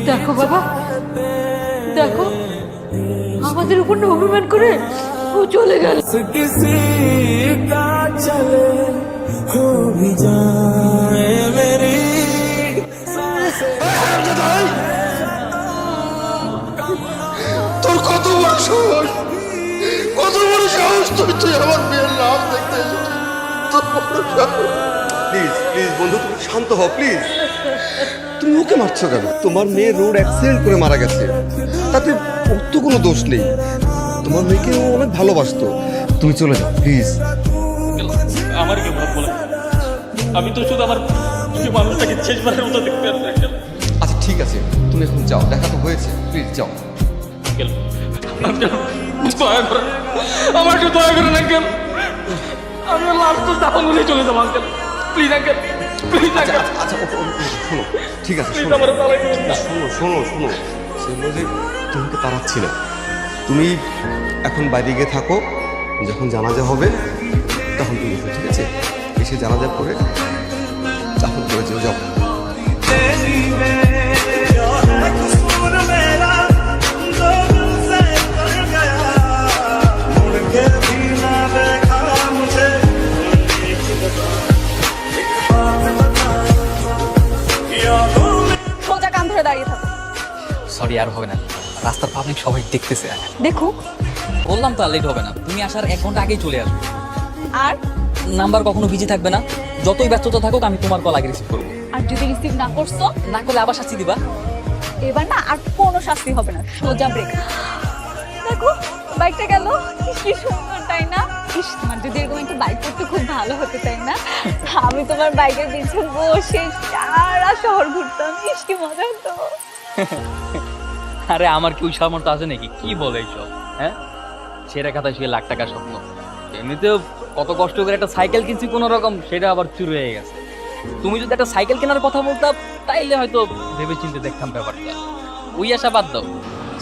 দেখো বাবা, দেখো আমাদের উপর অভিমান করে ও চলে গেল। किसी का चले हो भी जाए मेरी তোর কত বড় সাহস, কত বড় সাহস তুই আমার মেয়ের নাম দেখতে প্লিজ প্লিজ বন্ধু, তুমি শান্ত হও প্লিজ। তুমি ওকে মারছো কেন? তোমার মেয়ে রোড অ্যাক্সিডেন্ট করে মারা গেছে, তাতে ওর তো কোনো দোষ নেই। তোমার মেয়েকে ও অনেক ভালোবাসতো। তুমি চলে যাও প্লিজ। আমার কেউ বলে, আমি তো শুধু আমার মানুষটাকে শেষবারের মতো দেখতে আসছি। আচ্ছা ঠিক আছে, তুমি এখন যাও, দেখা তো হয়েছে, প্লিজ যাও। দয়া করেন, আমার একটু দয়া করেন আঙ্কেল। আমি লাস্ট তো তখন বলেই চলে যাবো uncle, please uncle, please uncle. আচ্ছা শোনো, ঠিক আছে প্লিজ শোনো আমার তালাই করুন না। শোনো শোনো শোনো সেগুলো যে তোমাকে তাড়াচ্ছি না। তুমি এখন বাইরে গিয়ে থাকো, যখন জানাজা হবে তখন তুমি এসো, ঠিক আছে? এসে জানাজা করে তখন করে যাও। সোজা কান ধরে দাঁড়িয়ে থাকো। সরি, আর হবে না, রাস্তার পাবলিক সবাই দেখতেছে। দেখো, বললাম তো আর লেট হবে না, তুমি আসার 1 ঘন্টা আগেই চলে আসবে। আর নাম্বার কখনো বিজি থাকবে না, যতই ব্যস্ততা থাকুক আমি তোমার কল আগে রিসিভ করবো। আর যদি রিসিভ না করছো, না করলে আবার শাস্তি দিবা। এবার না আর কোনো শাস্তি হবে না, সোজা ব্রেক। দেখো বাইকটা গেল, কি সুন্দর তাই না? ইস, তোমার যদি এরকম একটা বাইক করতে খুব ভালো হতো তাই না? আমি তোমার বাইকের পিছনে বসে সারা শহর ঘুরতাম, ইস কি মজা হতো। আরে আমার কি ওই সামর্থ্য আছে নাকি? কি বলে এইসব? হ্যাঁ, ছেঁড়া খাতায় শুয়ে লাখ টাকার স্বপ্ন। এমনিতেও কত কষ্ট করে একটা সাইকেল কিনছি কোনো রকম, সেটা আবার চুরি হয়ে গেছে। তুমি যদি একটা সাইকেল কেনার কথা বলতাম তাইলে হয়তো ভেবে চিন্তে দেখতাম ব্যাপারটা। ওই আশা বাদ দাও।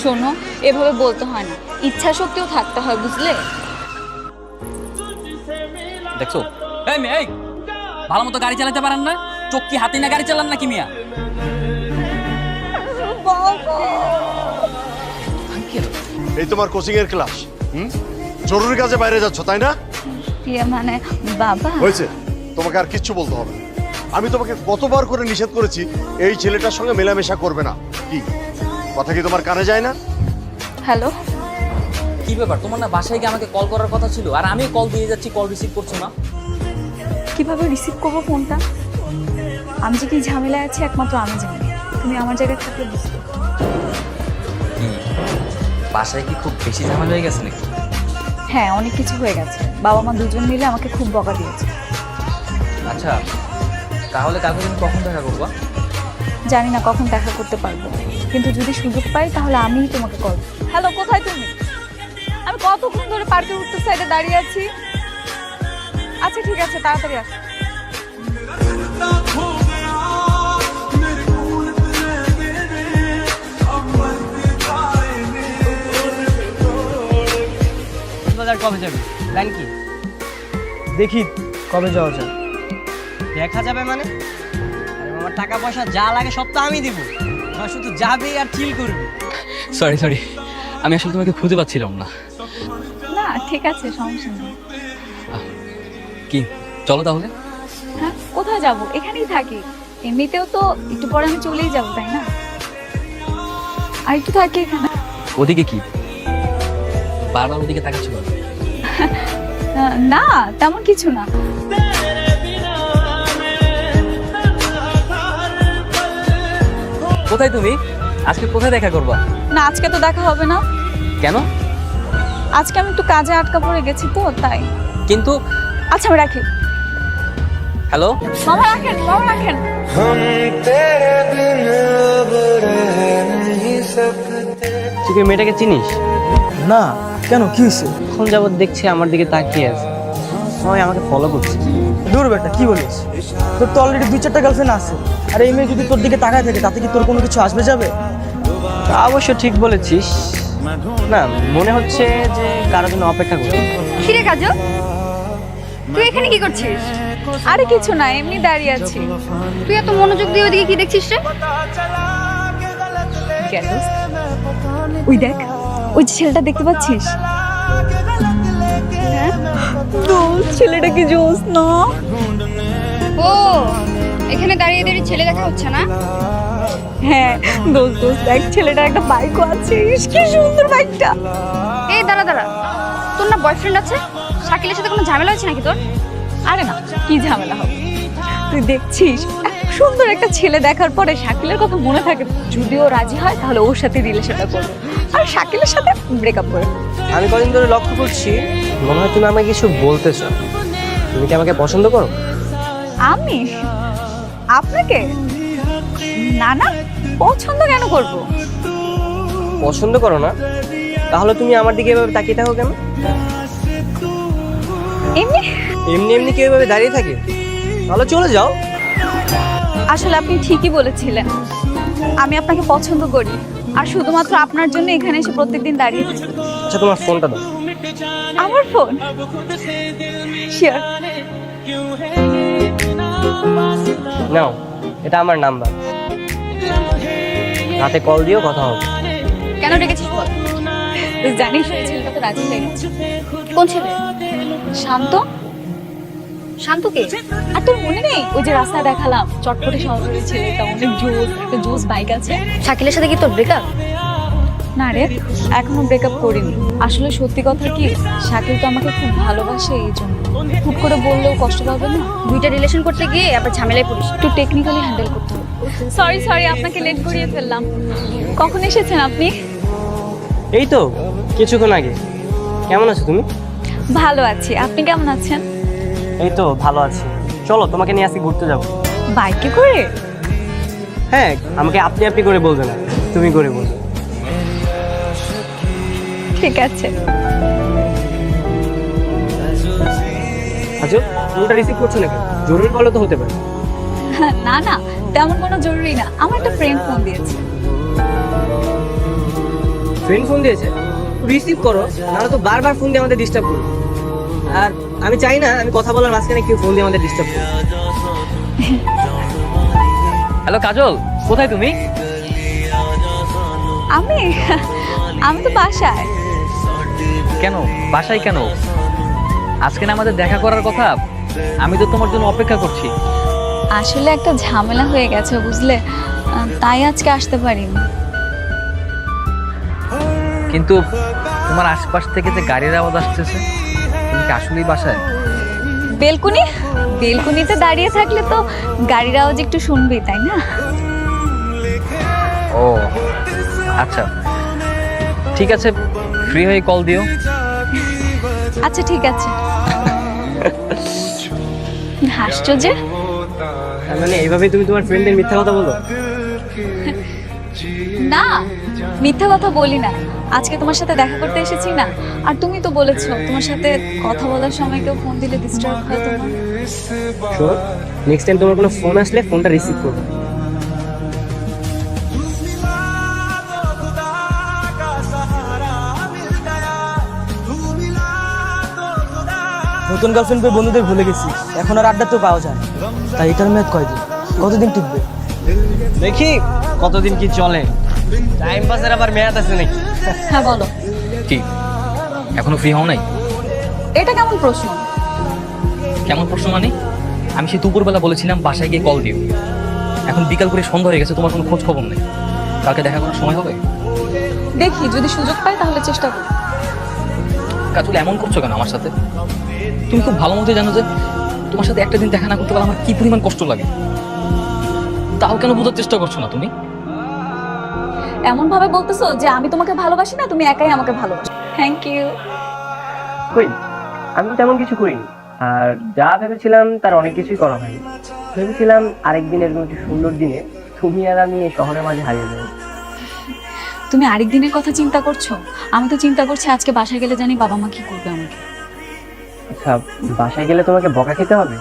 শোনো, এভাবে বলতে হয় না, ইচ্ছা শক্তিও থাকতে হয়, বুঝলে? দেখছো, এই মেয়ে, এই ভালো মতো গাড়ি চালাতে পারেন না? চোখ কি হাতে না গাড়ি চালান নাকি মিয়া? এই তোমার কোচিং এর ক্লাস, জরুরি কাজে বাইরে যাচ্ছ তাই না? মানে বাবা, হয়েছে, তোমাকে আর কিচ্ছু বলতে হবে না। আমি তোমাকে কতবার করে নিষেধ করেছি এই ছেলেটার সঙ্গে মেলামেশা করবে না। কি কথা কি তোমার কানে যায় না? হ্যালো, কি ব্যাপার, তোমার না বাসায় গিয়ে আমাকে কল করার কথা ছিল, আর আমি কল দিয়ে যাচ্ছি, কল রিসিভ করছো না। কিভাবে রিসিভ করবো ফোনটা? আমি যে কি ঝামেলায় আছি একমাত্র আমি জানি। তুমি আমার জায়গায় থাকলে বুঝতে। বাসায় কি খুব বেশি ঝামেলা হয়ে গেছে নাকি? হ্যাঁ, অনেক কিছু হয়ে গেছে। বাবা মা দুজন মিলে আমাকে খুব বকা দিয়েছে। আচ্ছা, তাহলে কালকে তুমি কখন দেখা করবা? জানি না কখন দেখা করতে পারবো, কিন্তু যদি সুযোগ পাই তাহলে আমিই তোমাকে কল। হ্যালো, কোথায় তুমি? আমি কতক্ষণ ধরে পার্কের উত্তর সাইডে দাঁড়িয়ে আছি। আচ্ছা ঠিক আছে, তাড়াতাড়ি আসো। কবে যাবে? প্ল্যান কি? দেখি কবে যাওয়া যায়। দেখা যাবে মানে? আরে আমার টাকা পয়সা যা লাগে সব তো আমি দিব, না শুধু যাবে আর চিল করবি। সরি, আমি আসলে তোমাকে খুঁজে পাচ্ছিলাম না। না ঠিক আছে, সমস্যা নেই। কি, চলো তাহলে। হ্যাঁ, কোথায় যাব? এখানেই থাকি। এমনিতেও তো একটু পরে আমি চলেই যাব, তাই না? আর একটু থাকি এখানে। ওদিকে কি বারবার ওদিকে তাকাচ্ছিল? না, তেমন কিছু না। কোথায় তুমি? আজকে কোথায় দেখা করবা? না, আজকে তো দেখা হবে না। কেন? আজকে আমি একটু কাজে আটকা পড়ে গেছি তো, তাই। কিন্তু আচ্ছা আমি রাখি। হ্যালো, মামা রাখেন, মামা রাখেন। তুই কি মেয়েটাকে চিনিস? না, কেন, কি হয়েছে? এখন যাবত দেখছি আমার দিকে তাকিয়ে আছে, সবাই আমাকে ফলো করছে। দূর বেটা, কি বলিস? তোর তো অলরেডি 2-4টা গার্লফ্রেন্ড আছে, আর এই মেয়ে যদি তোর দিকে তাকায় থাকে তাতে কি তোর কোনো কিছু আসবে যাবে? তা অবশ্য ঠিক বলেছিস। না, মনে হচ্ছে যে কারোর জন্য অপেক্ষা করছি। কিরে কাজল, তুই এখানে কি করছিস? আরে কিছু না, এমনি দাঁড়িয়ে আছি। তুই এত মনোযোগ দিয়ে ওইদিকে কি দেখছিস রে? ওই দেখ, ওই যে ছেলেটা দেখতে পাচ্ছিস? হ্যাঁ, ছেলেটা কি জোস না? ও এখানে দাঁড়িয়ে দাঁড়িয়ে ছেলে দেখা হচ্ছে না? হ্যাঁ দোস্ত, দেখ ছেলেটার একটা বাইকও আছে, ইস কি সুন্দর বাইকটা। এই দাঁড়া দাঁড়া, তোর না বয়ফ্রেন্ড আছে? শাকিলের সাথে কোনো ঝামেলা হচ্ছে নাকি তোর? আরে না, কি ঝামেলা হবে? তুই দেখছিস এত সুন্দর একটা ছেলে দেখার পরে শাকিলের কথা মনে থাকে, যদি ও রাজি হয় তাহলে ওর সাথে রিলেশনটা করবে, আর শাকিলের সাথে ব্রেকআপ করে। আমি কদিন ধরে লক্ষ্য করছি, মনে হয় তুমি আমাকে কিছু বলতে চাও। তুমি কি আমাকে পছন্দ করো? আমি আপনাকে? না না, পছন্দ কেন করব? পছন্দ করো না? তাহলে তুমি আমার দিকে এভাবে তাকিয়ে থাকো কেন? এমনি এমনি এমনি কি এভাবে দাঁড়িয়ে থাকে? তাহলে চলে যাও। আসলে আপনি ঠিকই বলেছিলেন, আমি আপনাকে পছন্দ করি, আর শুধুমাত্র আপনার জন্য এখানে এসে প্রত্যেকদিন দাঁড়িয়ে থাকি। আচ্ছা তোমার ফোনটা দাও। আমার ফোন? শিওর। নাও, এটা আমার নাম্বার, রাতে কল দিও, কথা হবে। কেন ডেকেছিস বল? তুই জানিস ওই ছেলেটা তো রাজি হয়ে গেছে। কোন ছেলে? শান্ত। শান্তকে? আর তোর মনে নেই ওই যে রাস্তায় দেখালাম চটপটে শহরের ছেলেটা, অনেক জোস, একটা জোস বাইক আছে? শাকিলের সাথে কি তোর ব্রেকআপ? না রে, এখনো ব্রেকআপ করিনি। আসলে সত্যি কথা কি, শাকিল তো আমাকে খুব ভালোবাসে, এই জন্য খুব করে বললেও কষ্ট পাবে না। দুইটা রিলেশন করতে গিয়ে আবার ঝামেলায় পড়িস। একটু টেকনিক্যালি হ্যান্ডেল করতে হবে। সরি সরি, আপনাকে লেট করিয়ে ফেললাম। কখন এসেছেন আপনি? এই তো কিছুক্ষণ আগে। কেমন আছো তুমি? ভালো আছি, আপনি কেমন আছেন? এই তো ভালো আছি। চলো তোমাকে নিয়ে আজকে ঘুরতে যাবো। বাইকে করে? হ্যাঁ, আমাকে আপনি আপনি করে বলবে না, তুমি করে বলবে। ঠিক আছে। আচ্ছা, ফোনটা রিসিভ করছো না কেন? জরুরি কলও তো হতে পারে। না না, তেমন কোনো জরুরি না, আমার একটা ফ্রেন্ড ফোন দিয়েছে। ফ্রেন্ড ফোন দিয়েছে? রিসিভ করো, নাহলে তো বারবার ফোন দিয়ে আমাদের ডিস্টার্ব করো। আর আমি চাই না আমি কথা বলার মাঝখানে কেউ ফোন দিয়ে আমাদের ডিস্টার্ব করো। হ্যালো কাজল, কোথায় তুমি? আমি আমি তো বাসায়। কেন বাসায় কেন? আজকে না আমাদের দেখা করার কথা, আমি তো তোমার জন্য অপেক্ষা করছি। আসলে একটা ঝামেলা হয়ে গেছে বুঝলে, তাই আজকে আসতে পারিনি। কিন্তু তোমার আশপাশ থেকে যে গাড়ির আওয়াজ আসতেছে, তুমি কি আসলেই বাসায়? বেলকুনিতে দাঁড়িয়ে থাকলে তো গাড়ির আওয়াজ একটু শুনবি, তাই না? ও আচ্ছা, ঠিক আছে, ফ্রি হয়ে কল দিও। আচ্ছা ঠিক আছে। হাসছো যে? তার মানে এইভাবে তুমি তোমার ফ্রেন্ডদের মিথ্যা কথা বলো? না, মিথ্যা কথা বলি না। আজকে তোমার সাথে দেখা করতে এসেছি না, আর তুমি তো বলেছো তোমার সাথে কথা বলার সময় কেউ ফোন দিলে ডিস্টার্ব হয় তোমার। শোনো, নেক্সট টাইম তোমার কোনো ফোন আসলে ফোনটা রিসিভ করবে। নতুন গার্লফ্রেন্ড পেয়ে বন্ধুদের ভুলে গেছি, এখন আর আড্ডা তো পাওয়া যায় না। তাই এটার মেয়াদ কয়দিন, কতদিন টিকবে? দেখি কতদিন কি চলে। টাইম পাসের আবার মেয়াদ আছে নাকি? হ্যাঁ বলো। কি এখনো ফ্রি হও নাই? এটা কেমন প্রশ্ন? কেমন প্রশ্ন মানে? আমি সেই দুপুরবেলা বলেছিলাম বাসায় গিয়ে কল দিও, এখন বিকাল করে সন্ধ্যা হয়ে গেছে, তোমার কোনো খোঁজ খবর নেই। কালকে দেখা করার সময় হবে? দেখি যদি সুযোগ পাই তাহলে চেষ্টা করি। কাজল এমন করছো কেন আমার সাথে? তুমি খুব ভালো মতো জানো যে তোমার সাথে একটা দিন দেখা না করতে পারলে আমার কি পরিমাণ কষ্ট লাগে। তাও কেন বোঝার চেষ্টা করছো না তুমি? এমন ভাবে বলতেছো যে আমি তোমাকে ভালোবাসি না, তুমি একাই আমাকে ভালোবাসো। Thank you. কই, আমি তেমন কিছু করিনি। আর যা ভেবেছিলাম তার অনেক কিছুই করা হয়নি। ভেবেছিলাম আরেকদিন এরকম একটি সুন্দর দিনে তুমি আর আমি এই শহরের মাঝে হারিয়ে যাবো। তুমি আরেক দিনের কথা চিন্তা করছো? আমি তো চিন্তা করছি আজকে বাসায় গেলে জানি বাবা মা কি করবে আমাকে। আচ্ছা, বাসায় গেলে তোমাকে বকা খেতে হবে?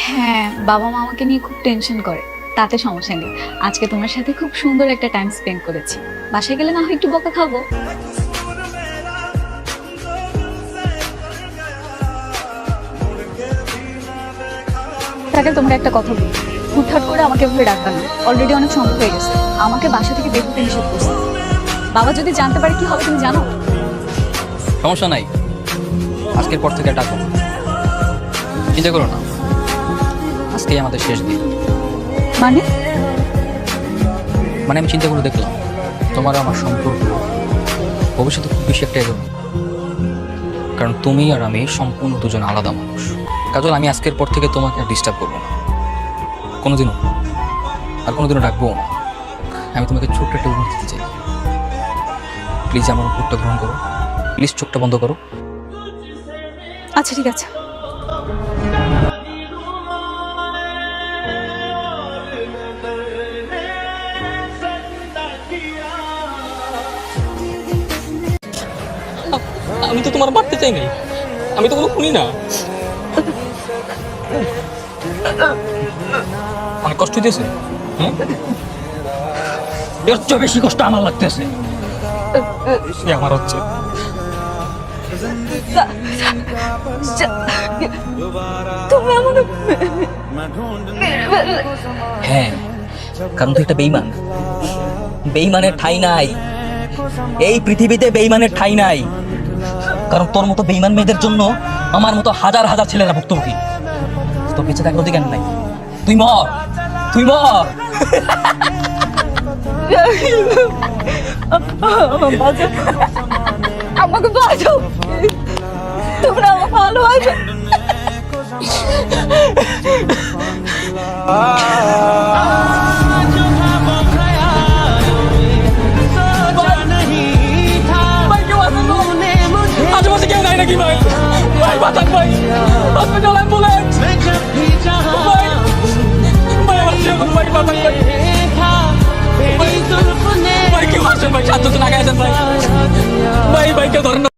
হ্যাঁ, বাবা মা আমাকে নিয়ে খুব টেনশন করে, তাতে সমস্যা নেই। আজকে তোমার সাথে খুব সুন্দর একটা টাইম স্পেন্ড করেছি, বাসায় গেলে না হয় একটু বকা খাবো। সাকেল তোমাকে একটা কথা বলি, হুটহাট করে আমাকে এভাবে ডাকবে না, অলরেডি অনেক সময় হয়ে গেছে। আমাকে বাসা থেকে বের হতে নিষেধ করছে। বাবা যদি জানতে পারে কি হবে তুমি জানো? সমস্যা নাই, আজকের পর থেকে ডাকো, চিন্তা করো না, আজকেই আমাদের শেষ দিন। মানে মানে আমি চিন্তা করে দেখলাম তোমার আমার সম্পর্ক ভবিষ্যতে খুব বেশি একটা এগোবে, কারণ তুমি আর আমি সম্পূর্ণ দুজন আলাদা মানুষ। কাজল, আমি আজকের পর থেকে তোমাকে আর ডিস্টার্ব করবো না, কোনোদিনও, আর কোনোদিনও ডাকবো না। আমি তোমাকে ছোট্ট একটা উপহার দিতে চাই, প্লিজ আমার উপহারটা গ্রহণ করো, প্লিজ চোখটা বন্ধ করো। আচ্ছা ঠিক আছে। আমি তো তোমার মারতে চাই নাই, আমি তো কোনো শুনি না। অনেক কষ্ট দিয়েছে, এর চেয়ে বেশি কষ্ট আমার লাগতেছে। আমার হচ্ছে তুমি আমাকে হ্যাঁ, কারণ তুই একটা বেঈমান, বেঈমানের ঠাঁই নাই এই পৃথিবীতে, বেঈমানের ঠাঁই নাই। কারণ তোর মতো বেঈমান মেয়েদের জন্য আমার মতো হাজার হাজার ছেলেরা ভুক্তভোগী। তোর বেঁচে থাকার অধিকার নাই, তুই মর, তুই মর। আমাকে বাঁচাও, তোমরা আমার ভালোবাসো। আশেপাশে কেউ নাই নাকি ভাই? ভাই বাঁচান ভাই, হসপিটাল অ্যাম্বুলেন্স ভাই, ভাই আমার জীবন ভাই, বাঁচান ভাই, ভাই কেউ আসেন ভাই, 7 জন আগে আসেন ভাই, ভাই কেউ ধরেন না।